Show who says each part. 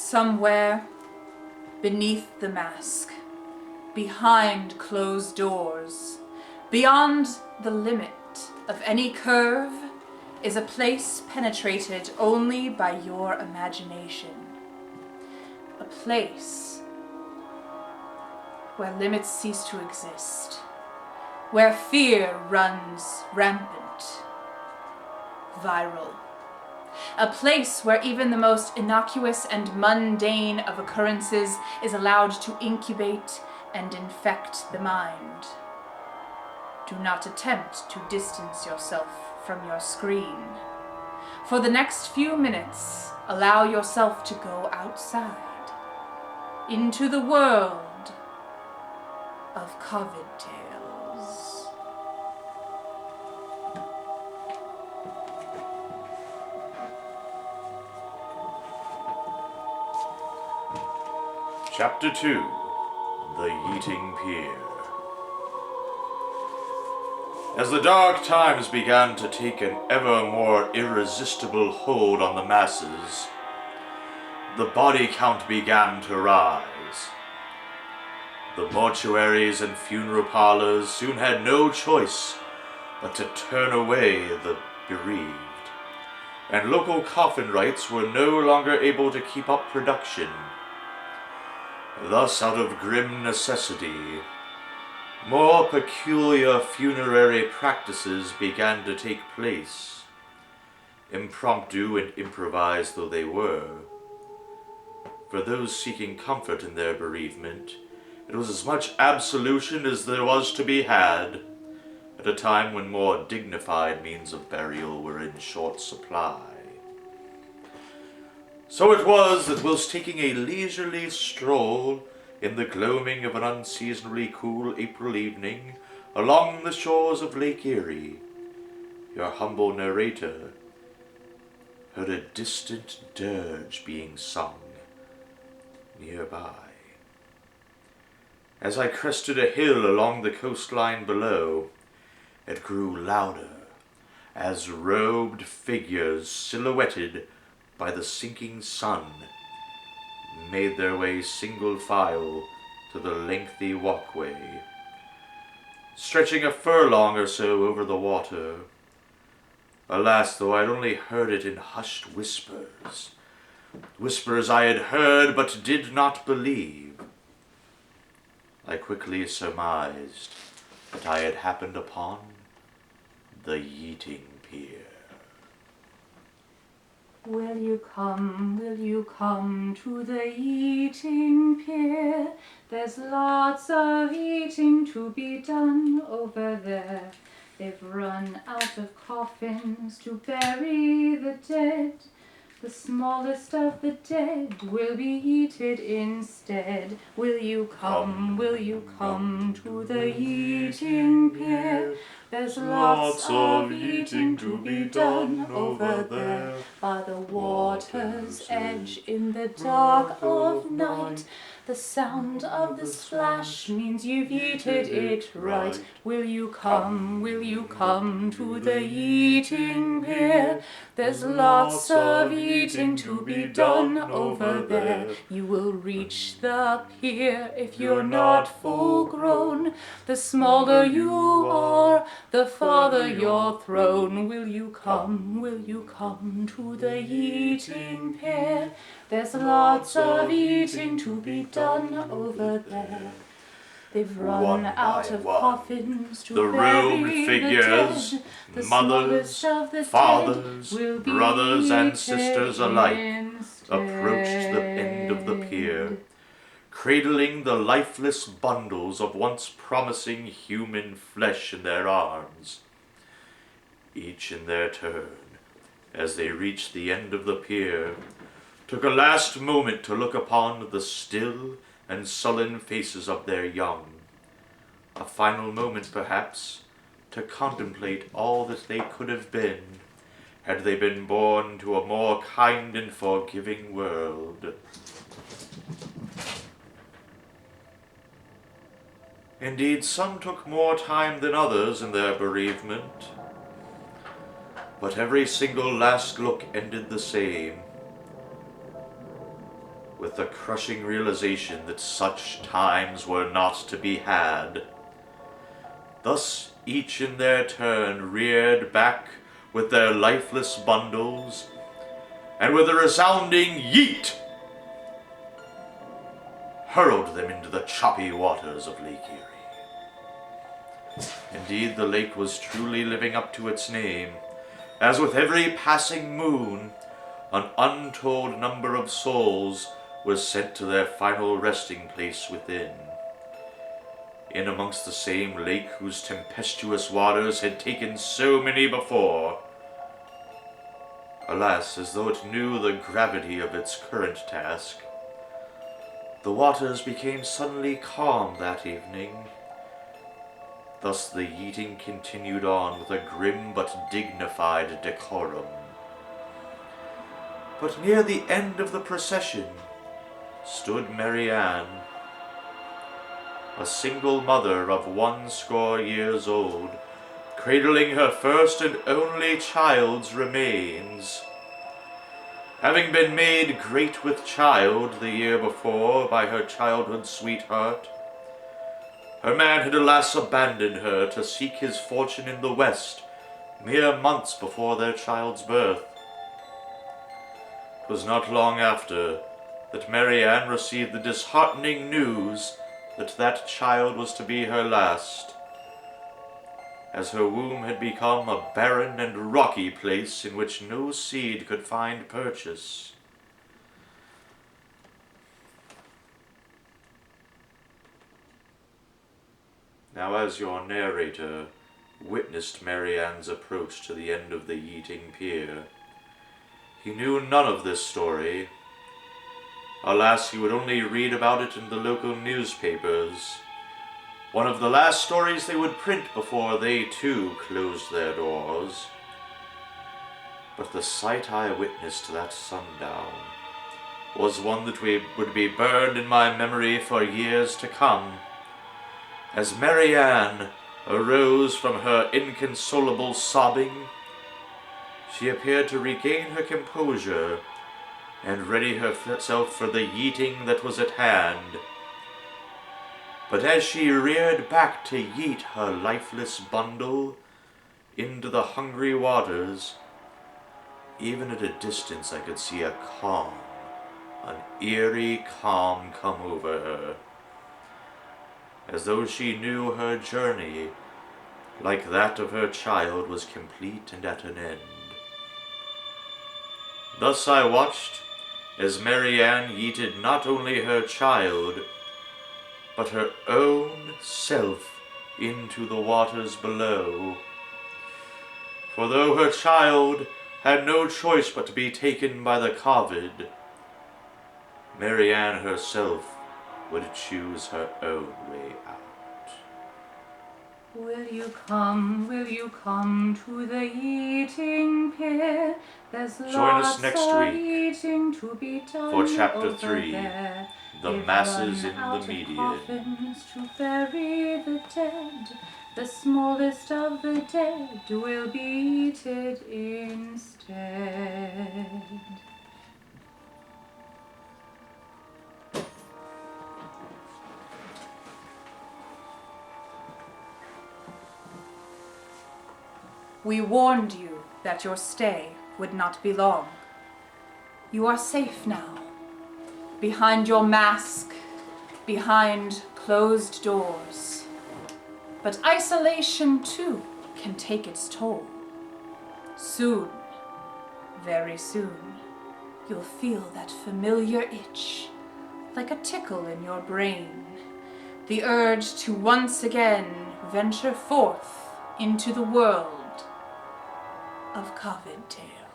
Speaker 1: Somewhere beneath the mask, behind closed doors, beyond the limit of any curve, is a place penetrated only by your imagination. A place where limits cease to exist, where fear runs rampant, viral. A place where even the most innocuous and mundane of occurrences is allowed to incubate and infect the mind. Do not attempt to distance yourself from your screen. For the next few minutes, allow yourself to go outside, into the world of COVID tales.
Speaker 2: Chapter 2, The Yeeting Pier. As the dark times began to take an ever more irresistible hold on the masses, the body count began to rise. The mortuaries and funeral parlors soon had no choice but to turn away the bereaved, and local coffin rites were no longer able to keep up production. Thus, out of grim necessity, more peculiar funerary practices began to take place, impromptu and improvised though they were. For those seeking comfort in their bereavement, it was as much absolution as there was to be had, at a time when more dignified means of burial were in short supply. So it was that whilst taking a leisurely stroll in the gloaming of an unseasonably cool April evening along the shores of Lake Erie, your humble narrator heard a distant dirge being sung nearby. As I crested a hill along the coastline below, it grew louder as robed figures silhouetted by the sinking sun made their way single file to the lengthy walkway, stretching a furlong or so over the water. Alas, though I'd only heard it in hushed whispers, whispers I had heard but did not believe, I quickly surmised that I had happened upon the Yeeting Pier.
Speaker 1: Will you come to the Yeeting Pier? There's lots of eating to be done over there. They've run out of coffins to bury the dead. The smallest of the dead will be eaten instead. Will you come to the Yeeting Pier? There's lots of eating to be done over there. By the water's edge in the dark of night, the sound of the splash means you've eaten it right. Will you come to the Yeeting Pier? There's lots of eating to be done over there. You will reach the pier if you're not full grown. The smaller you are, the farther you're thrown. Will you come to the Yeeting Pier? There's lots of eating to be done over there. They've run out of coffins to bury
Speaker 2: robed figures,
Speaker 1: the dead. The
Speaker 2: mothers,
Speaker 1: smallest of the
Speaker 2: fathers,
Speaker 1: dead will be
Speaker 2: brothers and
Speaker 1: eaten
Speaker 2: sisters alike
Speaker 1: instead.
Speaker 2: approached the end of the pier, cradling the lifeless bundles of once promising human flesh in their arms. Each in their turn, as they reached the end of the pier, took a last moment to look upon the still and sullen faces of their young. A final moment, perhaps, to contemplate all that they could have been had they been born to a more kind and forgiving world. Indeed, some took more time than others in their bereavement, but every single last look ended the same, with the crushing realization that such times were not to be had. Thus each in their turn reared back with their lifeless bundles, and with a resounding yeet, hurled them into the choppy waters of Lake Erie. Indeed, the lake was truly living up to its name, as with every passing moon, an untold number of souls was sent to their final resting place within. In amongst the same lake whose tempestuous waters had taken so many before. Alas, as though it knew the gravity of its current task, the waters became suddenly calm that evening. Thus the Yeeting continued on with a grim but dignified decorum. But near the end of the procession stood Mary Ann, a single mother of 100 years old, cradling her first and only child's remains. Having been made great with child the year before by her childhood sweetheart, her man had alas abandoned her to seek his fortune in the West mere months before their child's birth. 'Twas not long after that Mary Ann received the disheartening news that that child was to be her last, as her womb had become a barren and rocky place in which no seed could find purchase. Now, as your narrator witnessed Mary Ann's approach to the end of the Yeeting Pier, he knew none of this story. Alas, he would only read about it in the local newspapers, one of the last stories they would print before they too closed their doors. But the sight I witnessed that sundown was one that would be burned in my memory for years to come. As Mary Ann arose from her inconsolable sobbing, she appeared to regain her composure and ready herself for the yeeting that was at hand. But as she reared back to yeet her lifeless bundle into the hungry waters, even at a distance I could see a calm, an eerie calm come over her, as though she knew her journey, like that of her child, was complete and at an end. Thus I watched as Mary Ann yeeted not only her child, but her own self into the waters below. For though her child had no choice but to be taken by the COVID, Mary Ann herself would choose her own way out.
Speaker 1: Will you come to the Yeeting Pier? There's
Speaker 2: Join
Speaker 1: lots
Speaker 2: us next
Speaker 1: of
Speaker 2: week
Speaker 1: eating to be done
Speaker 2: for Chapter
Speaker 1: over
Speaker 2: 3,
Speaker 1: there.
Speaker 2: The
Speaker 1: They've
Speaker 2: Masses
Speaker 1: run
Speaker 2: in
Speaker 1: out
Speaker 2: the
Speaker 1: of
Speaker 2: Median.
Speaker 1: coffins to bury the dead. The smallest of the dead will be eaten instead. We warned you that your stay would not be long. You are safe now, behind your mask, behind closed doors. But isolation, too, can take its toll. Soon, very soon, you'll feel that familiar itch, like a tickle in your brain, the urge to once again venture forth into the world of COVID tales.